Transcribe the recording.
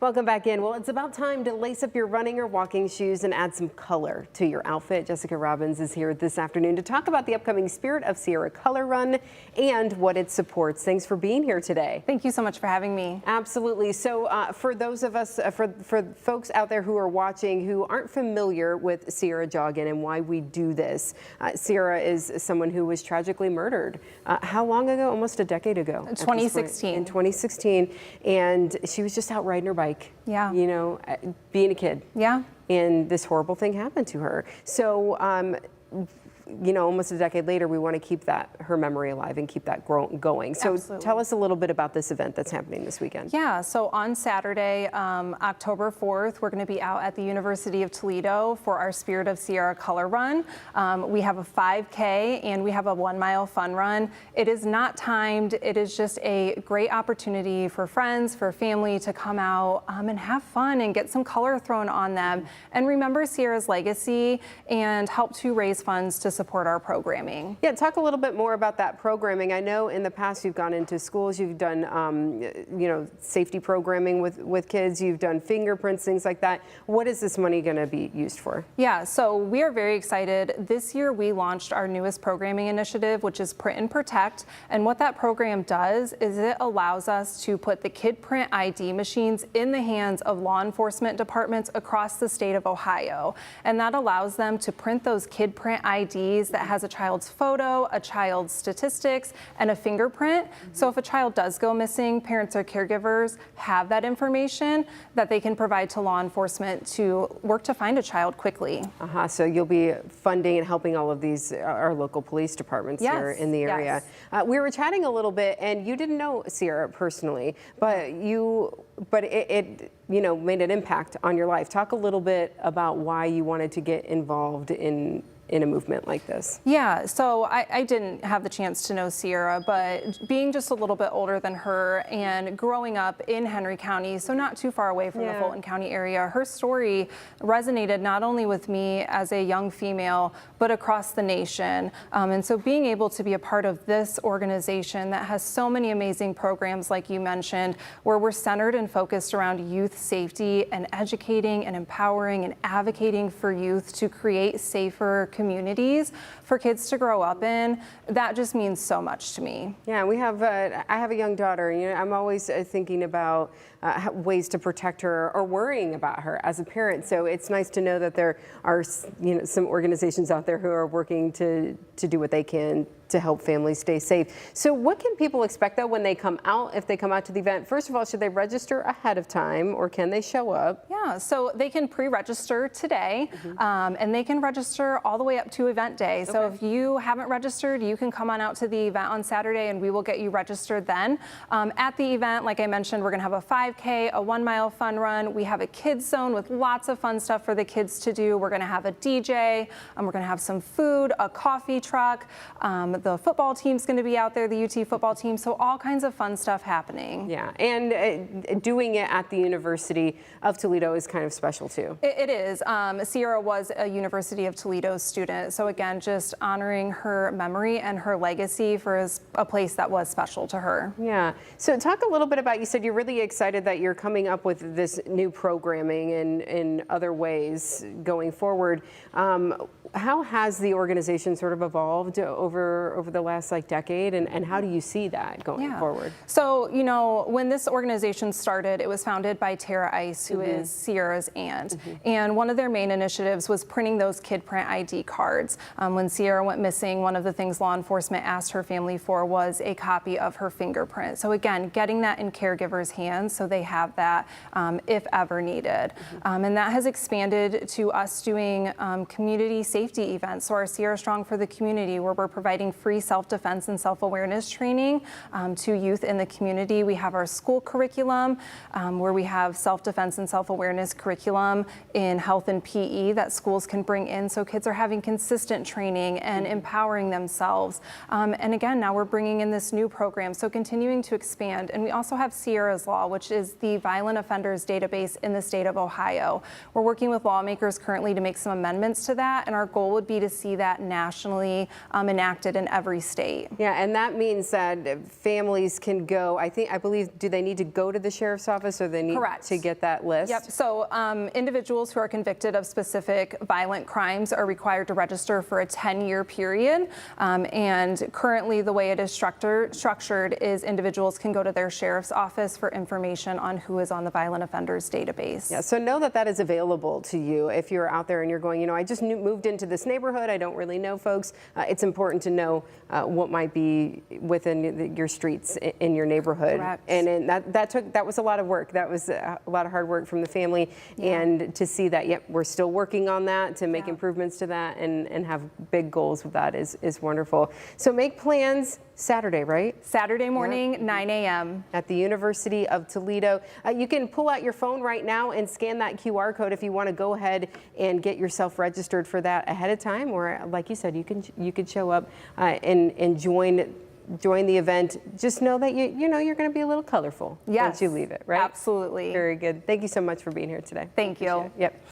Welcome back in. Well, it's about time to lace up your running or walking shoes and add some color to your outfit. Jessica Robbins is here this afternoon to talk about the upcoming Spirit of Sierah Color Run and what it supports. Thanks for being here today. Thank you so much for having me. Absolutely. So for those of us, for folks out there who are watching who aren't familiar with Sierah Joughin and why we do this, Sierah is someone who was tragically murdered. How long ago? Almost a decade ago. 2016. In 2016. And she was just out riding her bike. Yeah. You know, being a kid. Yeah. And this horrible thing happened to her. So, you know, almost a decade later, we want to keep her memory alive and keep that going. So Absolutely. Tell us a little bit about this event that's happening this weekend. Yeah, so on Saturday, October 4th, we're going to be out at the University of Toledo for our Spirit of Sierah Color Run. We have a 5K and we have a 1-mile fun run. It is not timed. It is just a great opportunity for friends, for family to come out and have fun and get some color thrown on them and remember Sierah's legacy and help to raise funds to support our programming. Yeah, talk a little bit more about that programming. I know in the past you've gone into schools, you've done, you know, safety programming with kids, you've done fingerprints, things like that. What is this money going to be used for? Yeah, so we are very excited. This year we launched our newest programming initiative, which is Print and Protect. And what that program does is it allows us to put the Kid Print ID machines in the hands of law enforcement departments across the state of Ohio. And that allows them to print those Kid Print IDs that has a child's photo, a child's statistics, and a fingerprint. So if a child does go missing, parents or caregivers have that information that they can provide to law enforcement to work to find a child quickly. So you'll be funding and helping all of these, our local police departments here in the area. Yes. We were chatting a little bit, and you didn't know Sierah personally, but it you know, made an impact on your life. Talk a little bit about why you wanted to get involved in a movement like this. Yeah, so I didn't have the chance to know Sierah, but being just a little bit older than her and growing up in Henry County, so not too far away from the Fulton County area, her story resonated not only with me as a young female, but across the nation. And so being able to be a part of this organization that has so many amazing programs, like you mentioned, where we're centered and focused around youth safety and educating and empowering and advocating for youth to create safer communities for kids to grow up in, that just means so much to me. Yeah, we have. I have a young daughter. You know, I'm always thinking about ways to protect her or worrying about her as a parent. So it's nice to know that there are, you know, some organizations out there who are working to do what they can to help families stay safe. So what can people expect though when they come out, if they come out to the event? First of all, should they register ahead of time or can they show up? Yeah, so they can pre-register today and they can register all the way up to event day. So if you haven't registered, you can come on out to the event on Saturday and we will get you registered then. At the event, like I mentioned, we're gonna have a 5K, a 1-mile fun run. We have a kids zone with lots of fun stuff for the kids to do. We're gonna have a DJ, we're gonna have some food, a coffee truck. The football team's going to be out there, the UT football team, so all kinds of fun stuff happening. Yeah, and doing it at the University of Toledo is kind of special too. It is. Sierah was a University of Toledo student, so again, just honoring her memory and her legacy for a place that was special to her. Yeah, so talk a little bit about, you said you're really excited that you're coming up with this new programming in other ways going forward. How has the organization sort of evolved over the last decade, and how do you see that going forward? So, you know, when this organization started, it was founded by Tara Ice, who is Sierra's aunt, and one of their main initiatives was printing those Kid Print ID cards. When Sierra went missing, one of the things law enforcement asked her family for was a copy of her fingerprint. So again, getting that in caregivers' hands so they have that if ever needed. And that has expanded to us doing community safety events. So our Sierra Strong for the Community, where we're providing free self-defense and self-awareness training to youth in the community. We have our school curriculum where we have self-defense and self-awareness curriculum in health and PE that schools can bring in, so kids are having consistent training and empowering themselves. And again, now we're bringing in this new program, so continuing to expand. And we also have Sierra's Law, which is the violent offenders database in the state of Ohio. We're working with lawmakers currently to make some amendments to that, and our goal would be to see that nationally enacted in every state. Yeah, and that means that families can go, I believe, do they need to go to the sheriff's office, or they need Correct. to get that list? Yep. So individuals who are convicted of specific violent crimes are required to register for a 10-year period. And currently the way it is structured is individuals can go to their sheriff's office for information on who is on the violent offenders database. Yeah, so know that that is available to you if you're out there and you're going, I just moved into this neighborhood, I don't really know folks. It's important to know what might be within your streets in your neighborhood. Correct. And that was a lot of work. That was a lot of hard work from the family. Yeah. And to see that, yep, we're still working on that to make improvements to that and have big goals with that is wonderful. So make plans Saturday, right? Saturday morning, 9 a.m. At the University of Toledo. You can pull out your phone right now and scan that QR code if you want to go ahead and get yourself registered for that ahead of time, or like you said, you could show up and join the event. Just know that you're going to be a little colorful once you leave it, right? Absolutely. Very good. Thank you so much for being here today. Thank you. Yep.